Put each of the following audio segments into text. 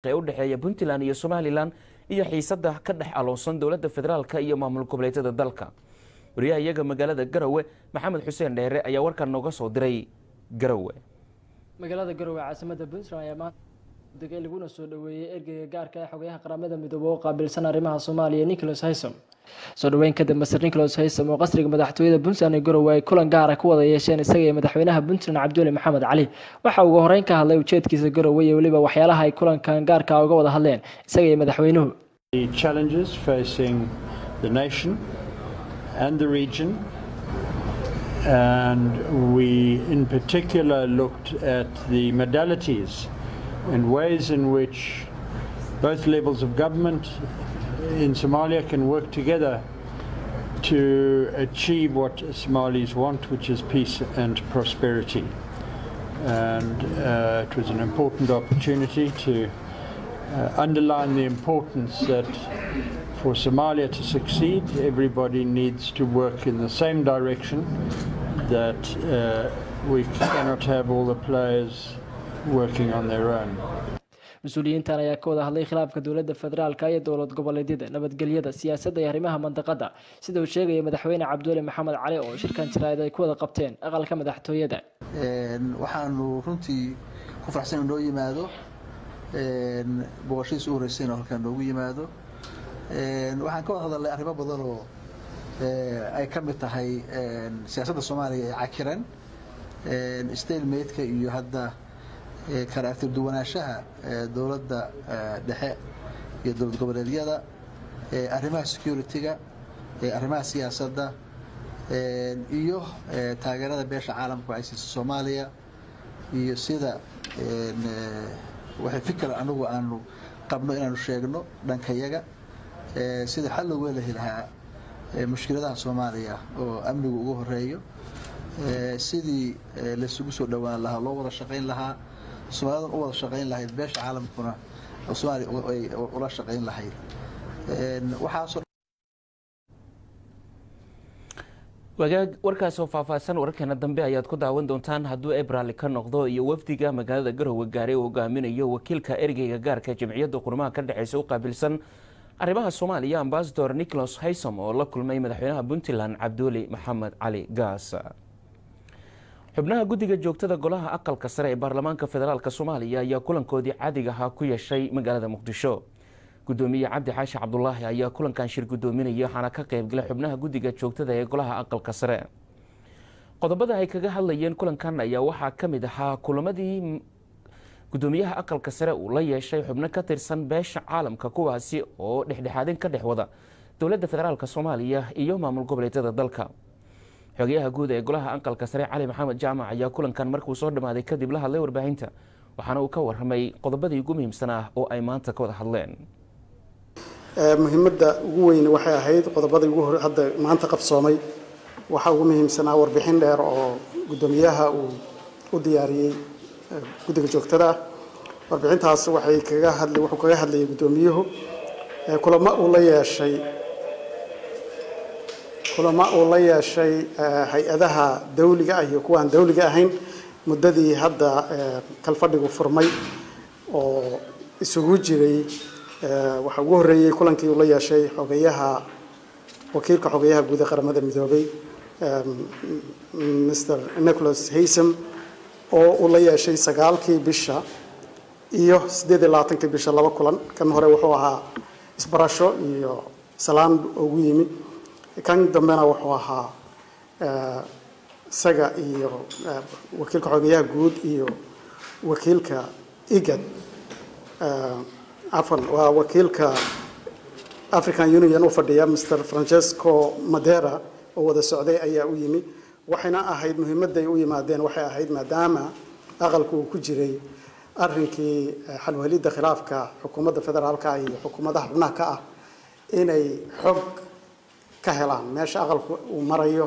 u dhaxeeya Puntland iyo Somaliland iyo xiisada ka dhex aloosan dawladda federaalka iyo maamul goboleedyada dalka. wariyaha iyaga magaalada Garowe Maxamed Xuseen Dheere ayaa warkan nooga soo diray Garowe. magaalada Garowe caasimada Puntland ayaa maanta dagaal laguna soo dhaweeyay ergeyga gaarka ah xogayaha qaramada midoobay oo qaabilsan arrimaha Soomaaliya Nicholas Haysom. soo dhaweyn kadib Mr. Nicholas Haysom oo qasriga madaxtooyada Puntland ee Garowe ay kulan gaar ah ku wada yeesheen isaga iyo madaxweynaha Puntland Cabdulle Maxamed Cali. waxa uu horeyn ka hadlay ujeedkiisa Garowe iyo waliba waxyaalaha ay kulankan gaarka ah uga wada hadleen isaga iyo madaxweynuhu. The challenges facing the nation and the region, and we in particular looked at the modalities and ways in which both levels of government in Somalia can work together to achieve what Somalis want, which is peace and prosperity. And it was an important opportunity to underline the importance that for Somalia to succeed, everybody needs to work in the same direction, that we cannot have all the players working on their own. mas-uuliyiintan ayaa ka wada hadlay khilaafka dawladda federaalka iyo dowlad goboleedyada nabadgelyada siyaasadda iyo arrimaha mandaqada sida uu sheegay madaxweyne Cabdulle Maxamed Cali oo shirkan jiraayad ay ku wada qabteen aqalka madaxtooyada. waxaanu runtii ku faraxsan inoo yimaado boqoshiis u horeysay halkan noogu yimaado waxaan ka wada hadalnay arrimo badan oo ay ka mid tahay siyaasadda Soomaaliya ee cakiran stalemate-ka iyo hadda karaagti duwanaanshaha dawladda dhexe iyo dowlad goboleedyada arrimaha security-ga arrimaha siyaasadda iyo taageerada beesha caalamka ay siiso Soomaaliya iyo sida waxay fikir anagu aanu qabno inaanu sheegno dhankayaga sida xal loogu heli lahaa mushkiladaha Soomaaliya oo amnigu ugu horeeyo sidii la isugu soo dhawaan lahaa loo wada shaqeyn lahaa Soomaalidu u wada shaqeyn lahayd beesha caalamkuna oo Soomaaliya ay ula shaqeyn lahayd waxa warkaas oo faahfaahsan wararkeena dambe ayaad ku daawan doontaan hadduu April ka noqdo iyo wafdiga magaalada Garowe gaaray oo hogaaminayo wakiilka ergeyga gaarka jamciyadda qurmaha ka dhaxaysa u qaabilsan arrimaha Soomaaliya Ambassador Nicholas Haysom oo la kulmay madaxweynaha Puntland Cabdulle Maxamed Cali Gaas. xubnaha guddiga joogtada golaha aqalka sare ee baarlamaanka federaalka Soomaaliya ayaa kulankoodii caadiga ah ku yeeshay magaalada Muqdisho. gudoomiye Cabdi Xaashi Cabdullaahi ayaa kulankan shir gudoominaya waxaana ka qayb galay xubnaha guddiga joogtada ee golaha aqalka sare. qodobada ay kaga hadlayeen kulankan ayaa waxaa ka mid ahaa kulamadii gudoomiyaha aqalka sare uu la yeeshay xubno ka tirsan beesha caalamka kuwaasi oo dhexdhexaadin ka dhex wada dowladda federaalka Soomaaliya iyo maamul goboleedyada dalka. xogayaha guud ee golaha aqalka sare Cali Maxamed Jaamac ayaa kulankan markuu soo dhamaaday kadib la hadlay warbaahinta waxaana uu ka warramay qodobadii ugu muhiimsan oo ay maanta ka wada hadleen. muhiimadda ugu weyn waxay ahayd qodobadii ugu hor hadda maanta qabsoomay waxa ugu muhiimsanaa warbixin dheer oo gudoomiyaha uu u diyaariyay guddiga joogtada ah. warbixintaas wuxuu kaga hadlayay gudoomiyuhu kulamo uu la yeeshay hay-adaha dawliga ah iyo kuwa aan dawliga ahayn muddadii hadda kalfadhigu furmay oo isugu jiray waxa ugu horeeyay kulankii uu la yeeshay wakiilka xogayaha guud ee qaramada midoobay Mr. Nicholas Haysom oo uu la yeeshay 9kii bisha iyo 28kii bisha laba kulan. kan hore wuxuu ahaa isbarasho iyo salaam ugu yimi, kan dambena wuxuu ahaa isaga iyo wakiilka xogayaha guud iyo wakiilka IGAD waa wakiilka African Union u fadhiya Mr. Francesco Madera oo wada socday ayaa u yimi. waxayna ahayd muhiimadda ay u yimaadeen waxay ahayd maadaama aqalku uu ku jiray arrinkii xal u helidda khilaafka xukuumadda federaalka iyo xukuumadaha xubnaha ka ah inay xog ka helaan meesha aqalku uu marayo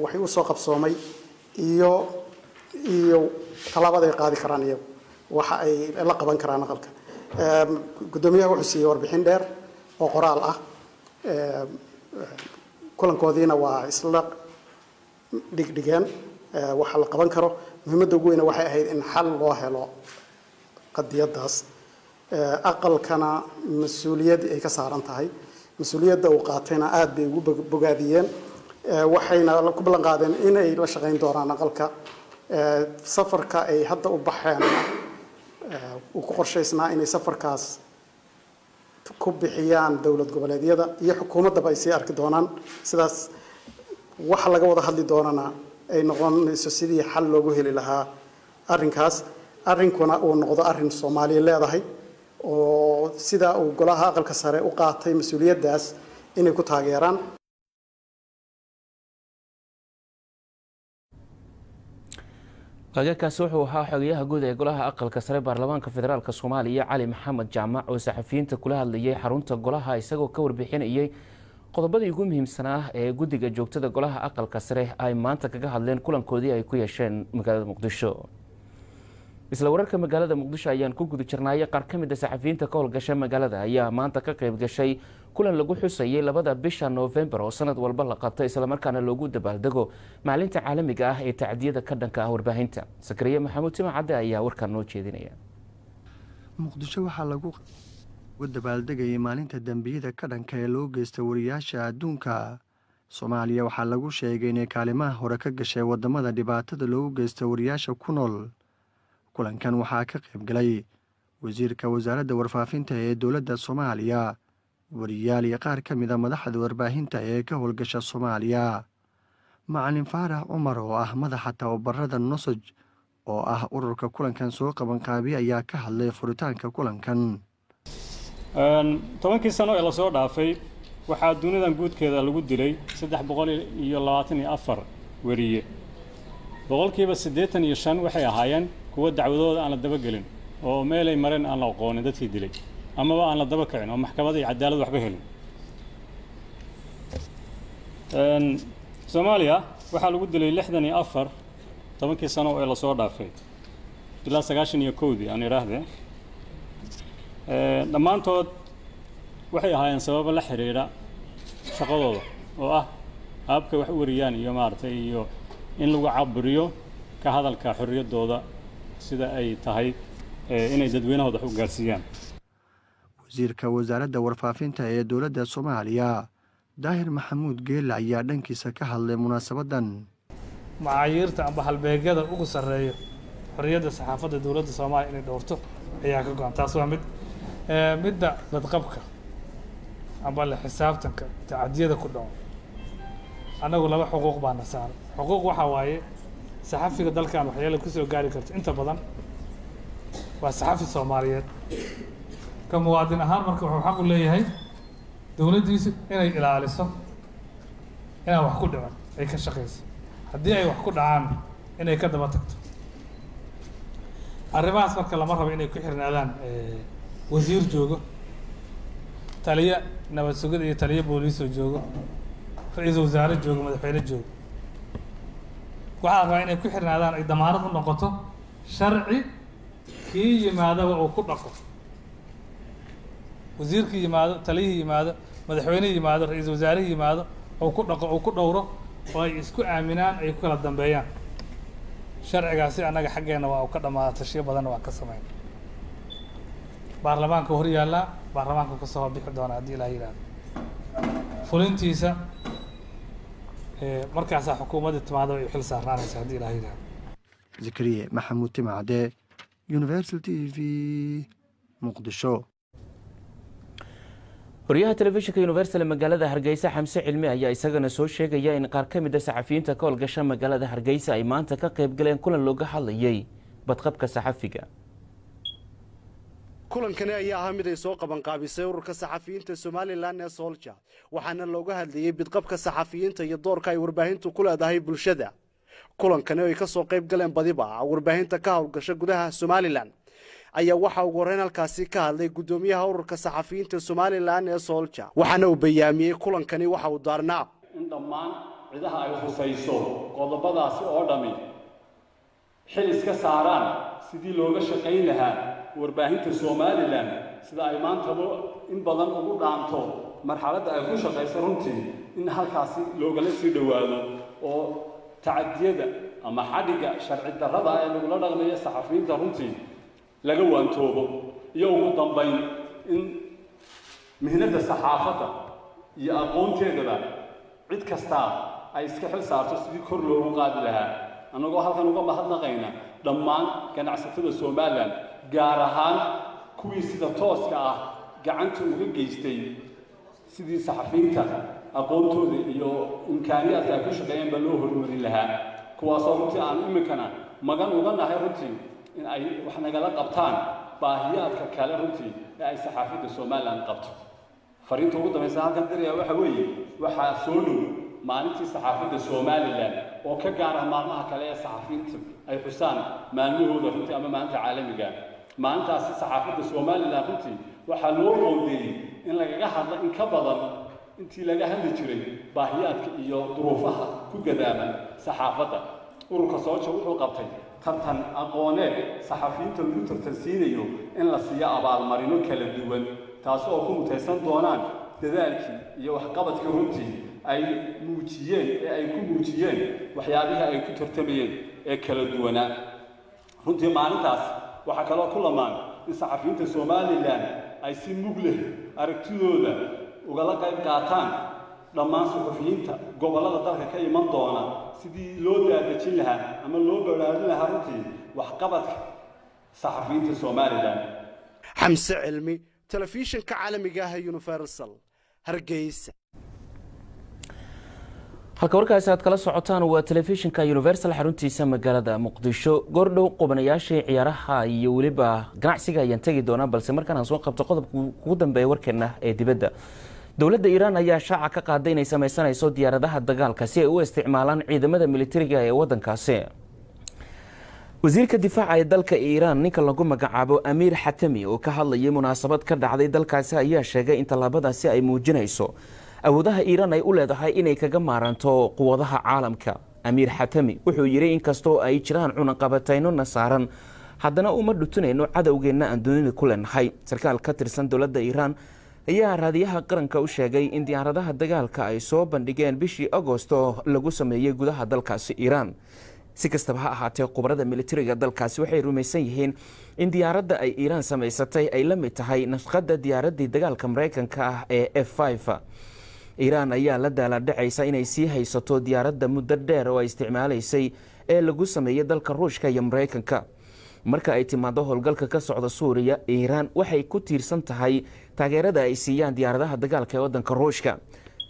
waxay u soo qabsoomay iyo talaabada ay qaadi karaan iyagu waxa ay la qaban karaan aqalka. gudoomiyaha wuxuu siiyay warbixin dheer oo qoraal ah kulankoodiina waa isla dhigdhigeen waxa la qaban karo. muhiimadda ugu weyn waxay ahayd in xal loo helo qadiyadaas aqalkana mas-uuliyad ay ka saaran tahay mas-uuliyadda uu qaatayna aad bay ugu bogaadiyeen waxayna ku ballan qaadeen inay la shaqayn doonaan aqalka safarka ay hadda u baxeen uu ku qorshaysnaa inay safarkaas ku bixiyaan dowlad goboleedyada iyo xukuumaddaba ay sii arki doonaan sidaas waxa laga wada hadli doonana ay noqonayso sidii xal loogu heli lahaa arrinkaas arrinkuna uu noqdo arrin Soomaaliya leedahay oo sida uu golaha aqalka sare u qaatay mas'uuliyaddaas inay ku taageeraan kaasi wuxuu ahaa xogayaha guud ee golaha aqalka sare baarlamaanka federaalka Soomaaliya Cali Maxamed Jaamac oo saxafiyiinta kula hadlayay xarunta golaha isagoo ka warbixinayay qodobadii ugu muhiimsanaa ee guddiga joogtada golaha aqalka sare ay maanta kaga hadleen kulankoodii ay ku yeesheen magaalada Muqdisho. isla wararka magaalada Muqdisho ayaan ku guda jirnay qaar ka mid ah saxafiyiinta ka howlgasha magaalada ayaa maanta ka qayb gashay kulan lagu xusayay 2 bisha November oo sanad walba la qabtay isla markaana loogu dabaaldego maalinta caalamiga ah ee tacdiyada ka dhanka ah warbaahinta. Sakariya Maxamuud Timacade ayaa warkan noo jeedinaya. Muqdisho waxaa lagu dabaaldegay maalinta dambiyada ka dhanka ee loo geysto wariyaasha adduunka. Soomaaliya waxaa lagu sheegay in kaalimaha hore ka gashay wadamada dhibaatada loogu geysto wariyaasha ku nool. kulankan waxaa ka qayb galay wasiirka wasaaradda warfaafinta ee dowladda Soomaaliya, wariyaal iyo qaar ka mid ah madaxda warbaahinta ee ka howlgasha Soomaaliya. Macalin Faarax Cumar oo ah madaxa tababarada Nosoj oo ah ururka kulankan soo qaban qaabiya ayaa ka hadlay furitaanka kulankan. 10 sano ee la soo dhaafay waxaa dunidan guudkeeda lagu dilay 324 wariye. boqolkiiba 85 waxay ahaayeen kuwa dacwadooda aan la daba gelin oo meelay mareen aan la aqoonin dadkii dilay amaba aan la daba kicin oo maxkamadda iyo cadaalad waxba helin. Soomaaliya waxaa lagu dilay 64 10 sano ee la soo dhaafay ilaa 91 aan iraahdee dhammaantood waxay ahaayeen sabab la xiriira shaqadooda oo ah habka wax u wariyaan iyo maartay iyo in lagu caburiyo ka hadalka xorriyadooda sida ay tahay inay dadweynahooda u gaarsiiyaan. wasiirka wasaaradda warfaafinta ee dowladda Soomaaliya Daahir Maxamuud Geelle ayaa dhankiisa ka hadlay munaasabadan. macaayirta amba halbeegyada ugu sareeyo xorriyadda saxaafadda dowladda Soomaaliya inay dhowrto ayaa ka go'an. taas waa midda badqabka amba la xisaabtanka tacadiyada ku dhaw anagu laba xuquuq baan saaran. xuquuq waxa waaye saxafiga dalkan waxyaalo ku soo gaari karto inta badan waa saxafi Soomaaliyeed ka muwaadin ahaan marka wuxuu xaq u leeyahay dowladdiisu inay ilaaliso inaan wax ku dhicin ay ka shaqeyso haddii ay wax ku dhacaan inay ka daba tagto. arrimahaas marka lama rabo inay ku xirnaadaan wasiir joogo, taliye nabad sugid iyo taliye booliis oo joogo, ra'iisul wasaare joogo, madaxweyne joogo. waxaa rabaa inay ku xirnaadaan ay damaanad u noqoto sharci kii yimaadaba uu ku dhaqo. wasiirkii yimaado, taliyihii yimaado, madaxweyne yimaado, ra'iisul wasaare yimaado uu ku dhaqo uu ku dhowro oo ay isku aaminaan ay ku kala dambeeyaan. sharcigaasi annaga xaggeena waa uu ka dhamaaday tashiyo badan waa ka sameyn. baarlamaanka hor yaalla baarlamaanka ka soo bixi doona haddii ilaahay yiraahdo. fulintiisa markaas xukuumadda timaado ay xil saarnaanaysa haddii ilaahay yiraahdo. Zakariya Maxamuud Timacade, Universal TV, Muqdisho. wariyaha telefishinka Universal magaalada Hargeysa Xamse Cilmi ayaa isagana soo sheegaya in qaar ka mid ah saxafiyiinta ka howlgasha magaalada Hargeysa ay maanta ka qayb galeen kulan looga hadlayay badqabka saxafiga. kulankani ayaa ahaa mid ay soo qaban qaabisay ururka saxafiyiinta Somaliland ee Solja waxaana looga hadlayay badqabka saxafiyiinta iyo doorka ay warbaahintu ku leedahay bulshada. kulankani ay ka soo qayb galeen badiba warbaahinta ka howlgasha gudaha Somaliland ayaa waxa ugu horeyn halkaasi ka hadlay gudoomiyaha ururka saxafiyiinta Somaliland ee Solja waxaana uu bayaamiyay kulankani waxa uu daarnaa in dhammaan ciidaha ay khusayso qodobadaasi oo dhami xil iska saaraan sidii looga shaqayn lahaa warbaahinta Somaliland sida ay maanta in badan ugu dhaanto marxaladda ay ku shaqayso runtii in halkaasi loogala sii dhawaado oo tacadiyada ama xadhiga sharci darrada ee lagu la dhaqmayo saxafiyiinta runtii laga waantoobo iyo ugu dambayn in mihnada saxaafadda iyo aqoonteedaba cid kasta ay iska xil saarto sidii kor loogu qaadi lahaa annagoo halkan uga mahadnaqayna dhammaan ganacsatada Soomaaliland gaar ahaan kuwii sida tooska ah gacanta uga geystay sidii saxafiyiinta aqoontooda iyo imkaaniyaadka ay ku shaqeeyeen baa loo horumarin lahaa kuwaasoo runtii aan iminkana magan uga nahay runtii in ay wax nagala qabtaan baahiyaadka kale runtii ee ay saxaafadda Soomaaliland qabto fariinta ugu dambaysa halkan diraya waxa weeye waxaa soo dhow maalintii saxaafadda Soomaaliland oo ka gaar ah maalmaha kale ee saxafiyiinta ay xusaan maalmahooda runtii ama maalinta caalamiga maalintaasi saxaafadda Soomaaliland runtii waxaa loo qoondeeyey in lagaga hadlo in ka badan intii laga hadli jiray baahiyaadka iyo duruufaha ku gadaaban saxaafadda ururka Sooja wuxuu qabtay tartan aqooneed saxafiyiinta lagu tartansiinayo in la siiyo abaalmarino kala duwan taas oo ku mutaysan doonaan dadaalkii iyo waxqabadkii runtii ay muujiyeen waxyaabaha ay ku tartamayeen ee kala duwanaa runtii maalintaas waxaa kaloo ku lamaan in saxafiyiinta Soomaaliland ay si mug leh aragtidooda ugala qayb qaataan dhammaan saxafiyiinta gobollada dalka ka iman doona sidii loo daadejin lahaa ama loo baraarujin lahaa runtii waxqabadka saxafiyiinta Soomaaliland xamse cilmi telefishinka caalamiga ah Universal Hargeysa halka warkaasi aad kala socotaan waa telefishinka Universal xaruntiisa magaalada Muqdisho goordhow qubanayaashii ciyaaraha iyo waliba ganacsiga ayaan tagi doonaa balse markaan aan soo qabto qodobka ugu dambeeya warkeena ee dibadda dowladda Iiraan ayaa shaaca ka qaaday inay sameysanayso diyaaradaha dagaalka si ay u isticmaalaan ciidamada militariga ee wadankaasi wasiirka difaaca ee dalka Iiraan ninka lagu magacaabo Amir Hatami oo ka hadlayay munaasabad ka dhacday dalkaasi ayaa sheegay in talaabadaasi ay muujinayso awoodaha Iiraan ay u leedahay inay kaga maaranto quwadaha caalamka Amir Hatami wuxuu yiri in kastoo ay jiraan cunaqabatayno nasaaran haddana uma dhutunayno cadawgeena aan dunida ku leenahay sarkaal ka tirsan dowladda Iiraan ayaa raadiyaha qaranka u sheegay in diyaaradaha dagaalka ay soo bandhigeen bishii Agoosto lagu sameeyay gudaha dalkaasi Iiraan si kastaba ha ahaatee qubarada militariga dalkaasi waxay rumaysan yihiin in diyaaradda ay Iiraan samaysatay ay la mid tahay nashqada diyaaradii dagaalka Mareykanka ah ee F5 Iiraan ayaa la daaladhacaysa inay sii haysato diyaaradda muddo dheer oo ay isticmaalaysay ee lagu sameeyay dalka Ruushka iyo Mareykanka marka ay timaado howlgalka ka socda Suuriya Iiraan waxay ku tiirsan tahay taageerada ay siiyaan diyaaradaha dagaalka ee wadanka Ruushka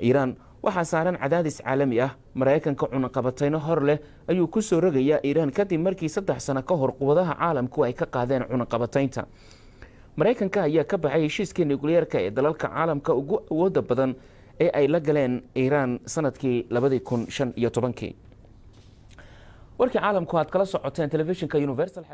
Iiraan waxaa saaran cadaadis caalami ah Mareykanka cunaqabatayno hor leh ayuu ku soo rogayaa Iiraan kadib markii 3 sano ka hor quwadaha caalamku ay ka qaadeen cunaqabataynta Mareykanka ayaa ka baxay heshiiskii nukliyeerka ee dalalka caalamka ugu awooda badan ee ay la galeen Iiraan sanadkii 2015 warkii caalamku aad kala socoteen telefishinka Universal